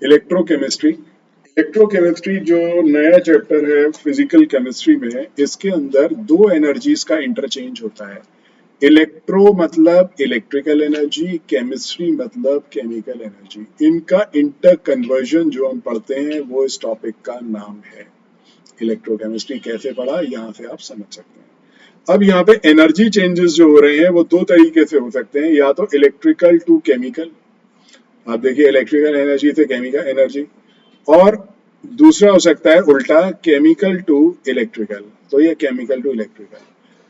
Electrochemistry. Electrochemistry जो नया chapter है फिजिकल केमिस्ट्री में है, इसके अंदर दो एनर्जीज का इंटरचेंज होता है। इलेक्ट्रो मतलब इलेक्ट्रिकल एनर्जी, केमिस्ट्री मतलब केमिकल एनर्जी। इनका इंटर कन्वर्जन जो हम पढ़ते हैं वो इस टॉपिक का नाम है। इलेक्ट्रोकेमिस्ट्री कैसे पढ़ा यहाँ से आप समझ सकते हैं। अब यहाँ पे एनर्जी चेंजेस जो हो रहे हैं वो दो तरीके से हो सकते हैं, या तो इलेक्ट्रिकल टू केमिकल, आप देखिए इलेक्ट्रिकल एनर्जी से केमिकल एनर्जी, और दूसरा हो सकता है उल्टा, केमिकल टू इलेक्ट्रिकल। तो ये केमिकल टू इलेक्ट्रिकल।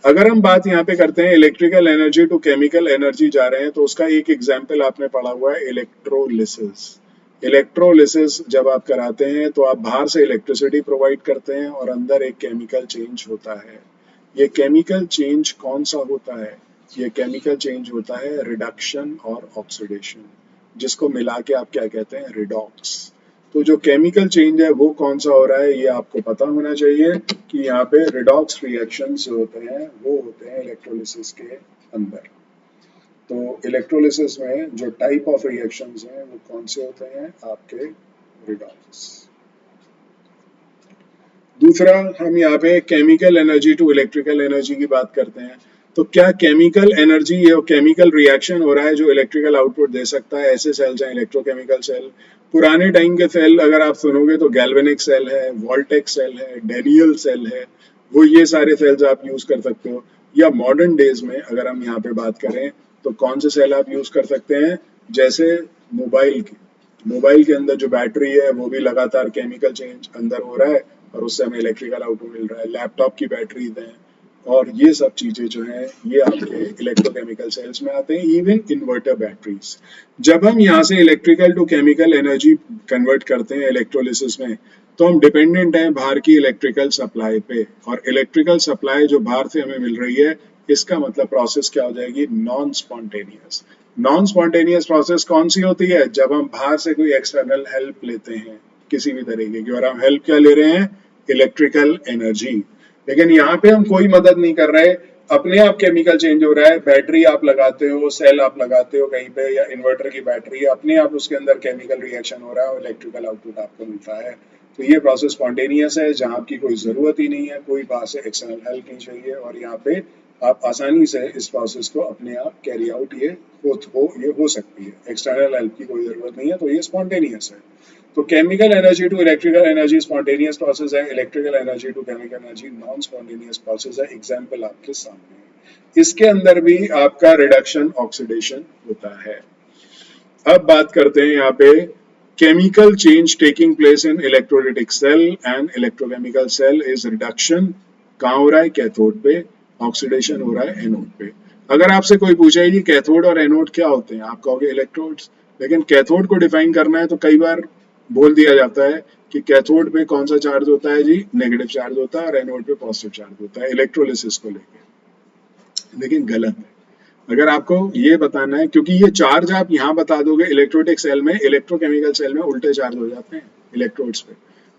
अगर हम बात यहाँ पे करते हैं electrical energy to chemical energy जा रहे हैं, तो उसका एक एग्जाम्पल आपने पढ़ा हुआ है, इलेक्ट्रोलिसिस। इलेक्ट्रोलिसिस जब आप कराते हैं तो आप बाहर से इलेक्ट्रिसिटी प्रोवाइड करते हैं और अंदर एक केमिकल चेंज होता है। ये केमिकल चेंज कौन सा होता है? ये केमिकल चेंज होता है रिडक्शन और ऑक्सीडेशन, जिसको मिला के आप क्या कहते हैं? रिडॉक्स। तो जो केमिकल चेंज है वो कौन सा हो रहा है ये आपको पता होना चाहिए कि यहाँ पे रिडॉक्स रिएक्शंस जो होते हैं वो होते हैं इलेक्ट्रोलिसिस के अंदर। तो इलेक्ट्रोलिसिस में जो टाइप ऑफ रिएक्शंस हैं वो कौन से होते हैं? आपके रिडॉक्स। दूसरा, हम यहाँ पे chemical energy to electrical energy की बात करते हैं। तो क्या केमिकल एनर्जी या केमिकल रिएक्शन हो रहा है जो इलेक्ट्रिकल आउटपुट दे सकता है? ऐसे सेल्स हैं इलेक्ट्रोकेमिकल सेल। पुराने टाइम के सेल अगर आप सुनोगे तो गैल्वेनिक सेल है, वोल्टेक सेल है, डेनियल सेल है, वो ये सारे सेल्स आप यूज कर सकते हो। या मॉडर्न डेज में अगर हम यहाँ पे बात करें तो कौन से सेल आप यूज कर सकते हैं? जैसे मोबाइल की, मोबाइल के अंदर जो बैटरी है वो भी लगातार केमिकल चेंज अंदर हो रहा है और उससे हमें इलेक्ट्रिकल आउटपुट मिल रहा है। लैपटॉप की बैटरीज हैं, और ये सब चीजें जो हैं ये आपके इलेक्ट्रोकेमिकल सेल्स में आते हैं। इवन इन्वर्टर बैटरीज, जब हम यहाँ से electrical to chemical energy convert करते हैं इलेक्ट्रोलिसिस में, तो हम डिपेंडेंट हैं बाहर की इलेक्ट्रिकल सप्लाई पे। और इलेक्ट्रिकल सप्लाई जो बाहर से हमें मिल रही है, इसका मतलब प्रोसेस क्या हो जाएगी? Non spontaneous. Non spontaneous process कौन सी होती है? जब हम बाहर से कोई एक्सटर्नल हेल्प लेते हैं किसी भी तरीके की, और हम हेल्प क्या ले रहे हैं? Electrical energy. लेकिन यहाँ पे हम कोई मदद नहीं कर रहे, अपने आप केमिकल चेंज हो रहा है। बैटरी आप लगाते हो, सेल आप लगाते हो कहीं पे, या इन्वर्टर की बैटरी, अपने आप उसके अंदर केमिकल रिएक्शन हो रहा है और इलेक्ट्रिकल आउटपुट आपको मिलता है। तो ये प्रोसेस स्पॉन्टेनियस है, जहाँ आपकी कोई जरूरत ही नहीं है, कोई बाहर से एक्सटर्नल हेल्प नहीं चाहिए, और यहाँ पे आप आसानी से इस प्रोसेस को अपने आप कैरी आउट ये हो सकती है। एक्सटर्नल हेल्प की कोई जरूरत नहीं है, तो ये स्पॉन्टेनियस है। तो chemical energy to electrical energy spontaneous process है, electrical energy to chemical energy non spontaneous process है। एग्जाम्पल आपके सामने है। इसके अंदर भी आपका रिडक्शन ऑक्सीडेशन होता है। अब बात करते हैं यहाँ पे chemical change taking place in electrolytic cell and electrochemical cell is reduction. कहाँ हो रहा है? कैथोड पे। ऑक्सीडेशन हो रहा है एनोड पे। अगर आपसे कोई पूछे कि कैथोड और एनोड क्या होते हैं, आप कहोगे इलेक्ट्रोड्स। लेकिन कैथोड को डिफाइन करना है तो कई बार बोल दिया जाता है कि कैथोड पे कौन सा चार्ज होता है जी? नेगेटिव चार्ज होता है, और एनोड पे पॉजिटिव चार्ज होता है इलेक्ट्रोलिसिस को लेकर। लेकिन गलत है। अगर आपको ये बताना है, क्योंकि ये चार्ज आप यहाँ बता दोगे इलेक्ट्रोलिटिक सेल में, इलेक्ट्रोकेमिकल सेल में उल्टे चार्ज हो जाते हैं इलेक्ट्रोड्स पे।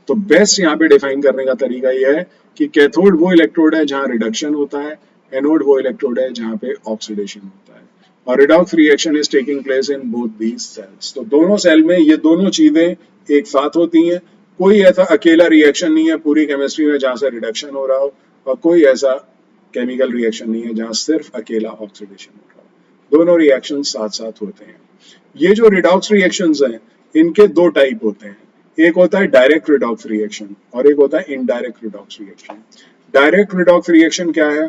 तो बेस्ट यहाँ पे डिफाइन करने का तरीका ये है कि कैथोड वो इलेक्ट्रोड है जहाँ रिडक्शन होता है, एनोड वो इलेक्ट्रोड है जहाँ पे ऑक्सीडेशन होता है, और redox reaction is taking place in both these cells. तो दोनों सेल में ये दोनों चीजें एक साथ होती हैं। कोई ऐसा अकेला रिएक्शन नहीं है पूरी केमिस्ट्री में जहाँ से रिडक्शन हो रहा हो, और कोई ऐसा केमिकल रिएक्शन नहीं है जहाँ सिर्फ अकेला ऑक्सीडेशन हो रहा हो। दोनों रिएक्शन साथ साथ होते हैं। ये जो रिडॉक्स रिएक्शंस हैं, इनके दो टाइप होते हैं। एक होता है डायरेक्ट रिडॉक्स रिएक्शन और एक होता है indirect redox reaction. Direct redox reaction क्या है?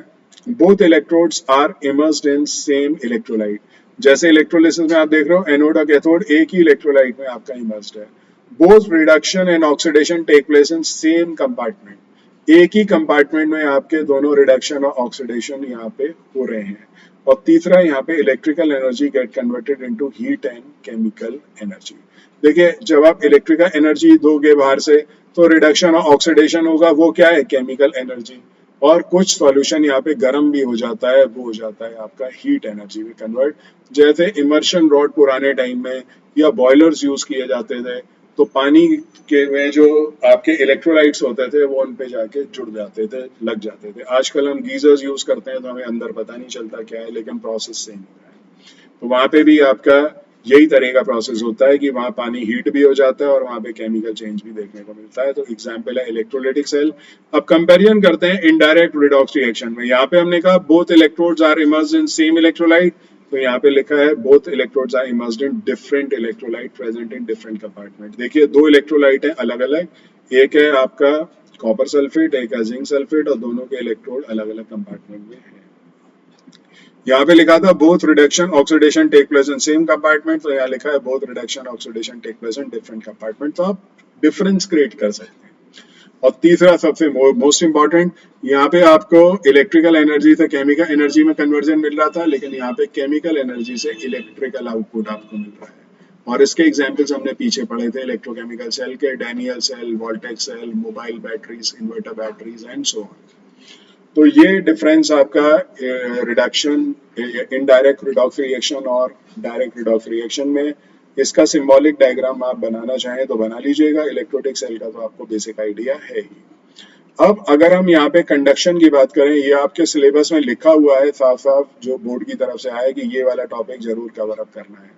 Both electrodes are immersed in same electrolyte. जैसे इलेक्ट्रोलिसिस में आप देख रहे हो एनोड और कैथोड एक ही इलेक्ट्रोलाइट में आपका इमर्स्ड है। Both reduction and oxidation take place in same compartment. एक ही कंपार्टमेंट में आपके दोनों रिडक्शन और ऑक्सीडेशन यहाँ पे हो रहे हैं। और तीसरा, यहाँ पे electrical energy get converted into heat and chemical energy. देखिए, जब आप इलेक्ट्रिकल एनर्जी दोगे बाहर से तो रिडक्शन और ऑक्सीडेशन होगा, वो क्या है? Chemical energy. और कुछ सॉल्यूशन यहाँ पे गर्म भी हो जाता है, वो हो जाता है आपका हीट एनर्जी में कन्वर्ट। जैसे इमर्शन रॉड पुराने टाइम में या बॉयलर्स यूज किए जाते थे, तो पानी के में जो आपके इलेक्ट्रोलाइट्स होते थे वो उन पे जाके जुड़ जाते थे, लग जाते थे। आजकल हम गीजर्स यूज करते हैं तो हमें अंदर पता नहीं चलता क्या है, लेकिन प्रोसेस सेम हो रहा है। तो वहां पे भी आपका यही तरह का प्रोसेस होता है कि वहाँ पानी हीट भी हो जाता है और वहाँ पे केमिकल चेंज भी देखने को मिलता है। तो एग्जाम्पल है इलेक्ट्रोलाइटिक सेल। अब कंपेरिजन करते हैं इनडायरेक्ट रिडॉक्स रिएक्शन में। यहाँ पे हमने कहा both electrodes are immersed in same electrolyte, तो यहाँ पे लिखा है both electrodes are immersed in different electrolyte present in different compartment. देखिए दो इलेक्ट्रोलाइट है अलग अलग, एक है आपका कॉपर सल्फेट, एक है जिंक सल्फेट, और दोनों के इलेक्ट्रोड अलग अलग कंपार्टमेंट में है। यहाँ पे लिखा था both reduction oxidation take place in same compartment, तो यहाँ लिखा है both reduction oxidation take place in different compartment. तो आप डिफरेंस क्रिएट कर सकते हैं। और तीसरा सबसे मोस्ट इंपॉर्टेंट, यहाँ पे आपको इलेक्ट्रिकल एनर्जी से केमिकल एनर्जी में कन्वर्जन मिल रहा था, लेकिन यहाँ पे केमिकल एनर्जी से इलेक्ट्रिकल आउटपुट आपको मिल रहा है। और इसके एग्जाम्पल्स हमने पीछे पढ़े थे इलेक्ट्रोकेमिकल सेल के, Daniell cell, voltaic cell, mobile batteries, inverter batteries and so on. तो ये डिफरेंस आपका रिडक्शन, इनडायरेक्ट रिडॉक्स रिएक्शन और डायरेक्ट रिडॉक्स रिएक्शन में। इसका सिंबॉलिक डायग्राम आप बनाना चाहें तो बना लीजिएगा। इलेक्ट्रोलिटिक सेल का तो आपको बेसिक आइडिया है ही। अब अगर हम यहाँ पे कंडक्शन की बात करें, ये आपके सिलेबस में लिखा हुआ है साफ साफ, जो बोर्ड की तरफ से आया कि ये वाला टॉपिक जरूर कवर अप करना है।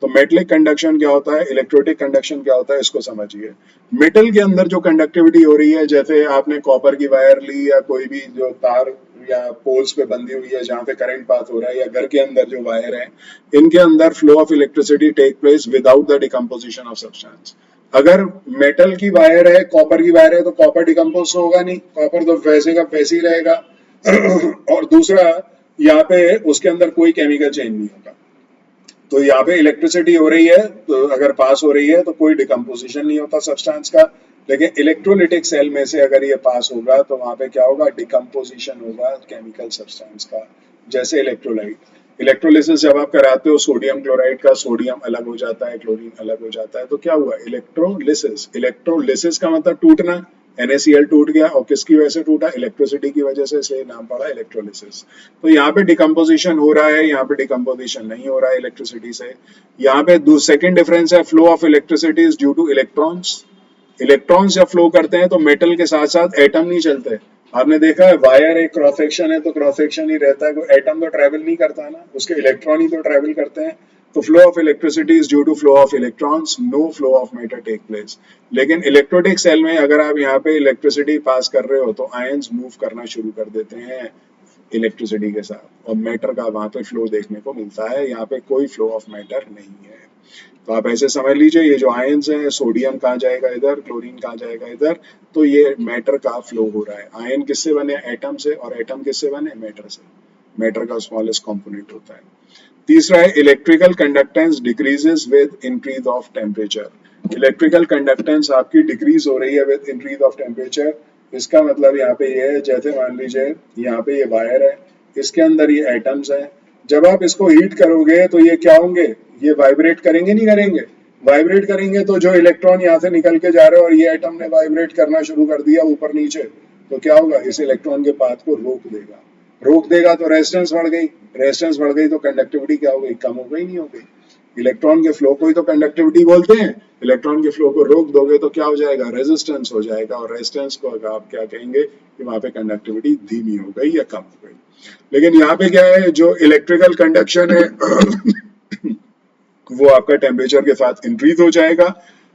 तो मेटलिक कंडक्शन क्या होता है, इलेक्ट्रोलिटिक कंडक्शन क्या होता है, इसको समझिए। मेटल के अंदर जो कंडक्टिविटी हो रही है, जैसे आपने कॉपर की वायर ली या कोई भी जो तार या पोल्स पे बंधी हुई है जहाँ पे करंट पास हो रहा है, या घर के अंदर जो वायर है, इनके अंदर flow of electricity take place without the decomposition of substance. अगर मेटल की वायर है, कॉपर की वायर है, तो कॉपर डिकम्पोज होगा नहीं, कॉपर तो वैसे का वैसे ही रहेगा। और दूसरा, यहाँ पे उसके अंदर कोई केमिकल चेंज नहीं होगा। तो यहाँ पे इलेक्ट्रिसिटी हो रही है, तो अगर पास हो रही है तो कोई डिकम्पोजिशन नहीं होता सब्सटेंस का। लेकिन इलेक्ट्रोलिटिक सेल में से अगर ये पास होगा तो वहां पे क्या होगा, डिकम्पोजिशन होगा केमिकल सब्सटेंस का। जैसे इलेक्ट्रोलाइट, इलेक्ट्रोलिसिस जब आप कराते हो सोडियम क्लोराइड का, सोडियम अलग हो जाता है, क्लोरीन अलग हो जाता है, तो क्या हुआ, इलेक्ट्रोलिसिस। इलेक्ट्रोलिसिस का मतलब टूटना, NaCl टूट गया, और किसकी वजह से टूटा, इलेक्ट्रिसिटी की वजह से, इसलिए नाम पड़ा इलेक्ट्रोलिसिस। तो यहाँ पे डिकम्पोजिशन हो रहा है, यहाँ पे डिकम्पोजिशन नहीं हो रहा है इलेक्ट्रिसिटी से। यहाँ पे सेकंड डिफरेंस है, flow of electricity is due two electrons. Electrons जब फ्लो करते हैं तो मेटल के साथ साथ एटम नहीं चलते। आपने देखा है वायर एक क्रॉस सेक्शन है तो क्रॉस सेक्शन ही रहता है, कोई एटम तो ट्रेवल नहीं करता ना, उसके इलेक्ट्रॉन ही तो ट्रेवल करते हैं। तो flow of electricity is due to flow of electrons, no flow of matter take place. लेकिन इलेक्ट्रोलिटिक सेल में अगर आप यहाँ पे इलेक्ट्रिसिटी पास कर रहे हो तो आयंस मूव करना शुरू कर देते हैं इलेक्ट्रिसिटी के साथ, और मैटर का वहां पे फ्लो देखने को मिलता है। यहाँ पे कोई फ्लो ऑफ मैटर नहीं है। तो आप ऐसे समझ लीजिए, ये जो आयंस हैं, सोडियम कहाँ जाएगा इधर, क्लोरीन कहाँ जाएगा इधर, तो ये मैटर का फ्लो हो रहा है। आयन किससे बने, एटम से, और एटम किससे बने, मैटर से। मैटर का स्मॉलेस्ट कंपोनेंट होता है। तीसरा है electrical conductance decreases with increase of temperature. Electrical conductance आपकी डिक्रीज हो रही है विद इंक्रीज ऑफ टेम्परेचर। इसका मतलब यहाँ पे ये है, जैसे मान लीजिए यहाँ पे ये वायर है, इसके अंदर ये एटम्स है, जब आप इसको हीट करोगे तो ये क्या होंगे, ये वाइब्रेट करेंगे नहीं करेंगे, वाइब्रेट करेंगे। तो जो इलेक्ट्रॉन यहाँ से निकल के जा रहे हैं और ये एटम ने वाइब्रेट करना शुरू कर दिया ऊपर नीचे, तो क्या होगा, इस इलेक्ट्रॉन के पाथ को रोक देगा। रोक देगा तो रेजिस्टेंस बढ़ गई, रेजिस्टेंस बढ़ गई तो कंडक्टिविटी क्या हो गई, कम हो गई, नहीं हो गई। इलेक्ट्रॉन के फ्लो को ही तो कंडक्टिविटी बोलते हैं। इलेक्ट्रॉन के फ्लो को रोक दोगे तो क्या हो जाएगा, रेजिस्टेंस हो जाएगा, और रेजिस्टेंस को अगर आप क्या कहेंगे कि वहां पे कंडक्टिविटी धीमी हो गई या कम हो गई। लेकिन यहाँ पे क्या है, जो इलेक्ट्रिकल कंडक्शन है वो आपका टेम्परेचर के साथ इंक्रीज हो जाएगा।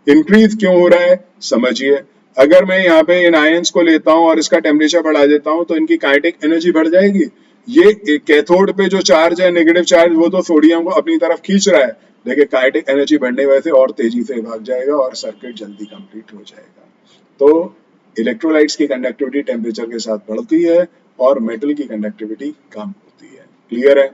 इंक्रीज क्यों हो रहा है समझिए। अगर मैं यहाँ पे इन आयंस को लेता हूँ और इसका टेम्परेचर बढ़ा देता हूँ तो इनकी काइनेटिक एनर्जी बढ़ जाएगी। ये कैथोड पे जो चार्ज है, नेगेटिव चार्ज, वो तो सोडियम को अपनी तरफ खींच रहा है, लेकिन काइनेटिक एनर्जी बढ़ने की वजह से और तेजी से भाग जाएगा और सर्किट जल्दी कंप्लीट हो जाएगा। तो इलेक्ट्रोलाइट्स की कंडक्टिविटी टेम्परेचर के साथ बढ़ती है और मेटल की कंडक्टिविटी कम होती है। क्लियर है।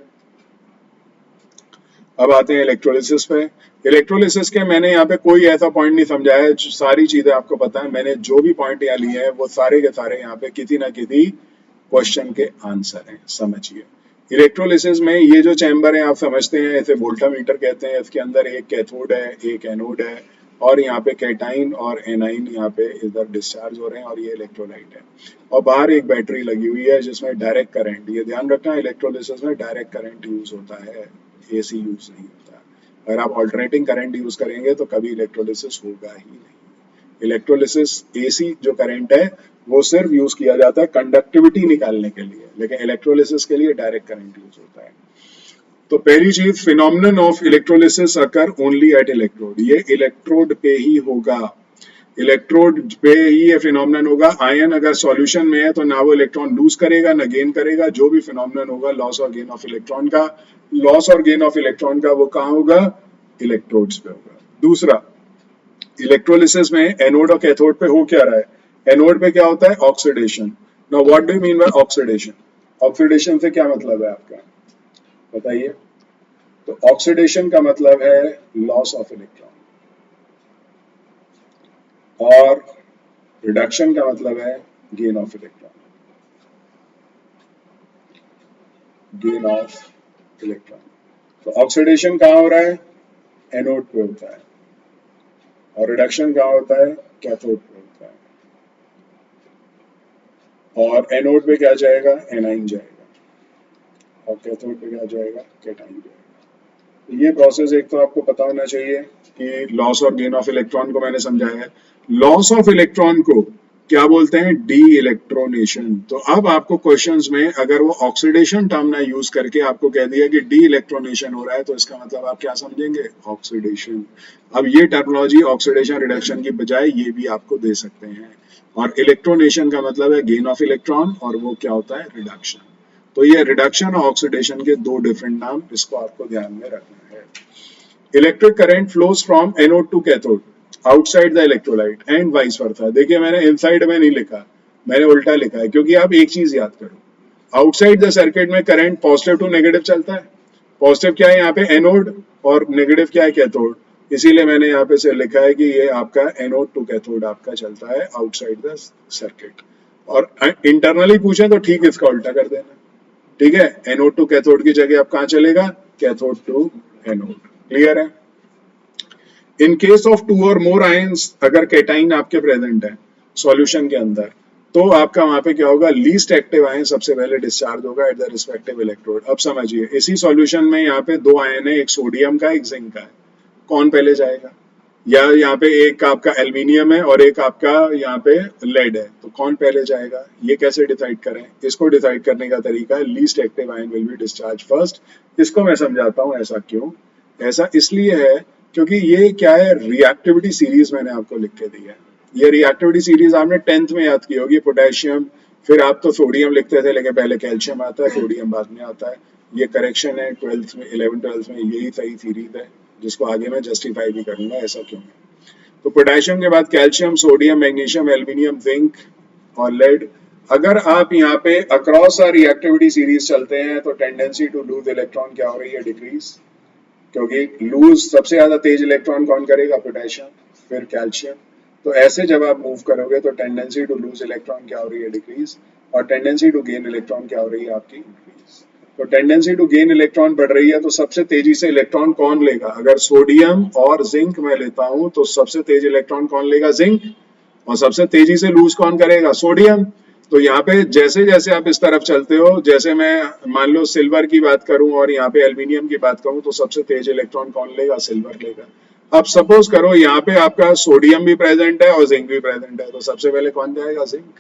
अब आते हैं इलेक्ट्रोलिसिस पे। इलेक्ट्रोलिसिस के मैंने यहाँ पे कोई ऐसा पॉइंट नहीं समझाया है, सारी चीजें आपको पता है। मैंने जो भी पॉइंट यहाँ लिए हैं वो सारे के सारे यहाँ पे किसी ना किसी क्वेश्चन के आंसर हैं, समझिए। इलेक्ट्रोलिसिस में ये जो चैम्बर है आप समझते हैं, ऐसे वोल्टामीटर कहते हैं। इसके अंदर एक कैथोड है, एक एनोड है, और यहाँ पे कैटाइन और एनाइन यहाँ पे इधर डिस्चार्ज हो रहे हैं, और ये इलेक्ट्रोलाइट है। और बाहर एक बैटरी लगी हुई है जिसमें डायरेक्ट करंट, ये ध्यान रखना इलेक्ट्रोलिसिस में डायरेक्ट करंट यूज होता है, AC यूज नहीं होता। अगर आप ऑल्टरनेटिंग करंट यूज करेंगे तो कभी इलेक्ट्रोलिसिस होगा ही नहीं। इलेक्ट्रोलिसिस AC जो करंट है वो सिर्फ यूज किया जाता है कंडक्टिविटी निकालने के लिए, लेकिन इलेक्ट्रोलिसिस के लिए डायरेक्ट करंट यूज होता है। तो पहली चीज, phenomenon of electrolysis occur only at electrode, ये इलेक्ट्रोड पे ही होगा, इलेक्ट्रोड पे ही ये फिनोमिनन होगा। आयन अगर सॉल्यूशन में है तो ना वो इलेक्ट्रॉन लूज करेगा ना गेन करेगा, जो भी फिनोमिनन होगा लॉस और गेन ऑफ इलेक्ट्रॉन का, लॉस और गेन ऑफ इलेक्ट्रॉन का वो कहाँ होगा, इलेक्ट्रोड्स पे होगा। दूसरा, इलेक्ट्रोलिसिस में एनोड और कैथोड पे हो क्या रहा है, एनोड पे क्या होता है, oxidation. Now what do you mean by oxidation, oxidation से क्या मतलब है आपका, बताइए। तो ऑक्सीडेशन का मतलब है लॉस ऑफ इलेक्ट्रॉन, और रिडक्शन का मतलब है gain of electron, gain of electron. तो ऑक्सीडेशन कहाँ हो रहा है, एनोड पे होता है, और रिडक्शन कहाँ होता है, कैथोड पे होता है। और एनोड पे क्या जाएगा, एनाइन जाएगा, और कैथोड पे क्या जाएगा, कैटाइन जाएगा। ये प्रोसेस एक तो आपको पता होना चाहिए कि लॉस और गेन ऑफ इलेक्ट्रॉन को मैंने समझाया है। लॉस ऑफ इलेक्ट्रॉन को क्या बोलते हैं, डी इलेक्ट्रोनेशन। तो अब आपको क्वेश्चंस में अगर वो ऑक्सीडेशन टर्म ना यूज करके आपको कह दिया कि डी इलेक्ट्रोनेशन हो रहा है, तो इसका मतलब आप क्या समझेंगे, ऑक्सीडेशन। अब ये टर्मिनोलॉजी ऑक्सीडेशन रिडक्शन की बजाय ये भी आपको दे सकते हैं। और इलेक्ट्रोनेशन का मतलब है गेन ऑफ इलेक्ट्रॉन, और वो क्या होता है, रिडक्शन। तो ये रिडक्शन और ऑक्सीडेशन के दो डिफरेंट नाम, इसको आपको ध्यान में रखना है। Electric current flows from anode to cathode outside the electrolyte and vice versa. देखिए मैंने इनसाइड में नहीं लिखा, मैंने उल्टा लिखा है, क्योंकि आप एक चीज याद करो, आउटसाइड द सर्किट में करंट पॉजिटिव टू नेगेटिव चलता है। पॉजिटिव क्या है यहाँ पे, एनोड, और नेगेटिव क्या है, कैथोड। इसीलिए मैंने यहाँ पे से लिखा है कि ये आपका एनोड टू कैथोड आपका चलता है आउटसाइड द सर्किट। और इंटरनली पूछे तो ठीक इसका उल्टा कर देना, ठीक है। एनोड टू कैथोड की जगह आप कहाँ चलेगा, कैथोड टू एनोड। क्लियर है। इन केस ऑफ टू और मोर आयंस, अगर कैटाइन आपके प्रेजेंट है सॉल्यूशन के अंदर, तो आपका वहां पे क्या होगा, लीस्ट एक्टिव आयन सबसे पहले डिस्चार्ज होगा एट द रिस्पेक्टिव इलेक्ट्रोड। अब समझिए, इसी सॉल्यूशन में यहाँ पे दो आयन है, एक सोडियम का एक जिंक का है, कौन पहले जाएगा, या यहाँ पे एक आपका एल्यूमिनियम है और एक आपका यहाँ पे लेड है, तो कौन पहले जाएगा, ये कैसे डिसाइड करें। इसको डिसाइड करने का तरीका है, least active ion will be discharge first. इसको मैं समझाता हूँ ऐसा क्यों। ऐसा इसलिए है क्योंकि ये क्या है, रिएक्टिविटी सीरीज मैंने आपको लिख के दी है। ये रिएक्टिविटी सीरीज आपने 10th में याद की होगी, पोटेशियम, फिर आप तो सोडियम लिखते थे, लेकिन पहले कैल्शियम आता है, सोडियम बाद में आता है। ये करेक्शन है 12th में, 11th-12th में, यही सही सीरीज है, जिसको आगे मैं जस्टिफाई भी करूंगा ऐसा क्यों है। तो पोटेशियम के बाद calcium, sodium, magnesium, aluminium, zinc और लेड। अगर आप यहाँ पे अक्रॉस आ रिएक्टिविटी सीरीज चलते हैं तो टेंडेंसी टू लूज इलेक्ट्रॉन क्या हो रही है, डिक्रीज। क्योंकि लूज सबसे ज्यादा तेज इलेक्ट्रॉन कौन करेगा, पोटेशियम, फिर कैल्शियम। तो ऐसे जब आप मूव करोगे तो टेंडेंसी टू लूज इलेक्ट्रॉन क्या हो रही है, डिक्रीज, और टेंडेंसी टू गेन इलेक्ट्रॉन क्या हो रही है आपकी, इंक्रीज। तो टेंडेंसी टू गेन इलेक्ट्रॉन बढ़ रही है, तो सबसे तेजी से इलेक्ट्रॉन कौन लेगा, अगर सोडियम और जिंक में लेता हूं तो सबसे तेज इलेक्ट्रॉन कौन लेगा, जिंक, और सबसे तेजी से लूज कौन करेगा, सोडियम। तो यहाँ पे जैसे जैसे आप इस तरफ चलते हो, जैसे मैं मान लो सिल्वर की बात करूं और यहाँ पे एल्यूमिनियम की बात करूं, तो सबसे तेज इलेक्ट्रॉन कौन लेगा, सिल्वर लेगा। अब सपोज करो यहाँ पे आपका सोडियम भी प्रेजेंट है और जिंक भी प्रेजेंट है, तो सबसे पहले कौन जाएगा, जिंक।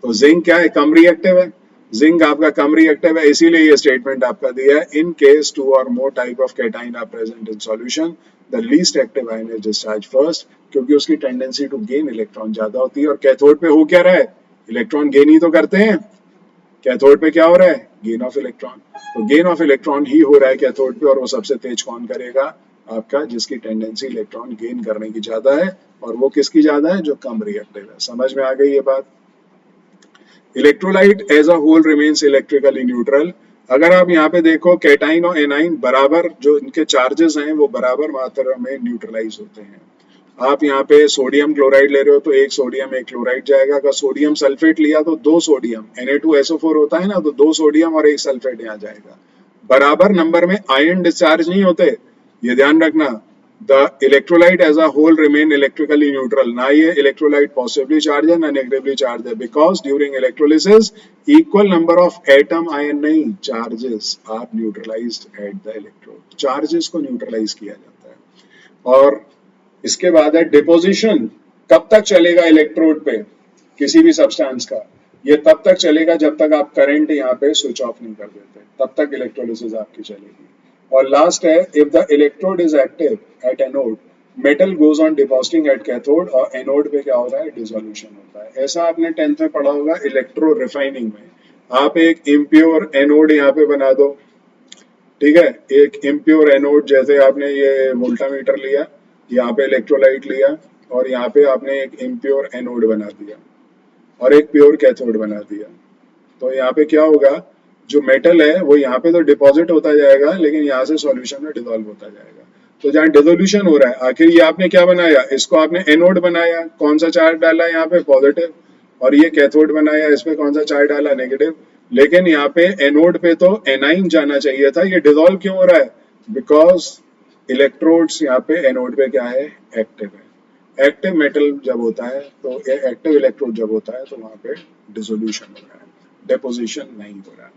तो जिंक क्या है, कम रिएक्टिव है, जिंक आपका कम रिएक्टिव है, इसीलिए ये स्टेटमेंट आपका दिया है, इन केस टू और more type of cation are present in solution the least active ion is discharge first, क्योंकि उसकी टेंडेंसी टू गेन इलेक्ट्रॉन ज्यादा होती है। और कैथोड पे हो क्या रहा है, इलेक्ट्रॉन गेन ही तो करते हैं, कैथोड पे क्या हो रहा है, गेन ऑफ इलेक्ट्रॉन। तो गेन ऑफ इलेक्ट्रॉन ही हो रहा है कैथोड पे, और वो सबसे तेज कौन करेगा, आपका जिसकी टेंडेंसी इलेक्ट्रॉन गेन करने की ज्यादा है, और वो किसकी ज्यादा है, जो कम रिएक्टिव है। समझ में आ गई ये बात। Electrolyte as a whole remains electrically neutral. अगर आप यहाँ पे देखो, कैटाइन और एनाइन बराबर, जो इनके चार्जेस हैं वो बराबर मात्रा में न्यूट्रलाइज होते हैं। आप यहाँ पे सोडियम क्लोराइड ले रहे हो तो एक सोडियम एक क्लोराइड जाएगा, अगर सोडियम सल्फेट लिया तो दो सोडियम, Na2SO4 होता है ना, तो दो सोडियम और एक सल्फेट यहाँ जाएगा। बराबर नंबर में आयन डिस्चार्ज नहीं होते, ये ध्यान रखना। The electrolyte as a whole remain electrically neutral, ना ये इलेक्ट्रोलाइट पॉजिटिवली चार्ज है ना नेगेटिवली चार्ज है, because during electrolysis equal number of atom, ion नहीं, charges are neutralized at the electrode. Charges को न्यूट्रलाइज किया जाता है। और इसके बाद है डिपोजिशन। कब तक चलेगा इलेक्ट्रोड पे किसी भी सब्सटेंस का, ये तब तक चलेगा जब तक आप करंट यहाँ पे स्विच ऑफ नहीं कर देते, तब तक इलेक्ट्रोलिसिस आपकी चलेगी। और लास्ट है if the electrode is active at anode metal goes on depositing at cathode और एनोड पे क्या हो रहा है डिसोल्यूशन होता है। ऐसा आपने 10th में पढ़ा होगा इलेक्ट्रो रिफाइनिंग में। आप एक इम्प्योर एनोड यहाँ पे बना दो, ठीक है, एक इम्प्योर एनोड जैसे आपने ये वोल्टामीटर लिया, यहाँ पे इलेक्ट्रोलाइट लिया और यहाँ पे आपने एक इम्प्योर एनोड बना दिया और एक प्योर कैथोड बना दिया। तो यहाँ पे क्या होगा, जो मेटल है वो यहाँ पे तो डिपॉजिट होता जाएगा लेकिन यहाँ से सॉल्यूशन में डिसॉल्व होता जाएगा। तो जहाँ डिसोल्यूशन हो रहा है, आखिर ये आपने क्या बनाया, इसको आपने एनोड बनाया, कौन सा चार्ज डाला यहाँ पे पॉजिटिव, और ये कैथोड बनाया, इस पे कौन सा चार्ज डाला नेगेटिव। लेकिन यहाँ पे एनोड पे तो एनाइन जाना चाहिए था, ये डिसॉल्व क्यों हो रहा है, बिकॉज इलेक्ट्रोड्स यहाँ पे एनोड पे क्या है एक्टिव है। एक्टिव मेटल जब होता है तो एक्टिव इलेक्ट्रोड जब होता है तो वहां पे डिसोल्यूशन हो रहा है, डेपोजिशन नहीं हो रहा है।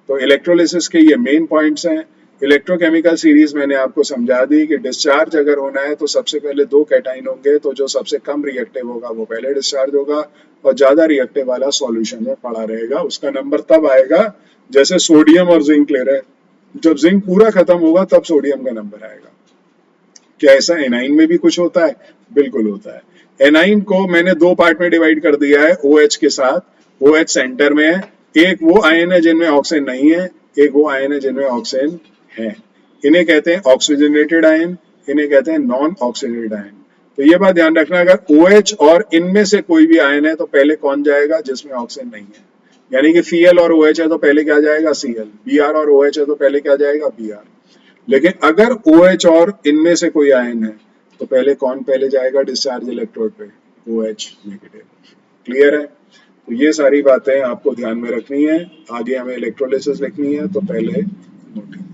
तो इलेक्ट्रोलिसिस के ये मेन पॉइंट्स हैं। इलेक्ट्रोकेमिकल सीरीज मैंने आपको समझा दी कि डिस्चार्ज अगर होना है तो सबसे पहले दो कैटाइन होंगे, तो जो सबसे कम रिएक्टिव होगा वो पहले डिस्चार्ज होगा और ज्यादा रिएक्टिव वाला सॉल्यूशन में पड़ा रहेगा। उसका नंबर तब आएगा जैसे सोडियम और जिंक ले रहे हैं, जब जिंक पूरा खत्म होगा तब सोडियम का नंबर आएगा। क्या ऐसा एनाइन में भी कुछ होता है? बिल्कुल होता है। एनाइन को मैंने दो पार्ट में डिवाइड कर दिया है OH के साथ। OH सेंटर में है, एक वो आयन है जिनमें ऑक्सीजन नहीं है, एक वो आयन है जिनमें ऑक्सीजन है। इन्हें कहते हैं ऑक्सीजनेटेड आयन, इन्हें कहते हैं नॉन ऑक्सीजनेटेड आयन। तो ये बात ध्यान रखना, अगर OH और इनमें से कोई भी आयन है तो पहले कौन जाएगा, जिसमें ऑक्सीजन नहीं है। यानी कि Cl और OH है तो पहले क्या जाएगा Cl, Br और OH है तो पहले क्या जाएगा Br। लेकिन अगर OH और इनमें से कोई आयन है तो पहले कौन पहले जाएगा डिस्चार्ज इलेक्ट्रोड पे, OH नेगेटिव। क्लियर है? तो ये सारी बातें आपको ध्यान में रखनी है। आगे हमें इलेक्ट्रोलिसिस लिखनी है तो पहले नोटिंग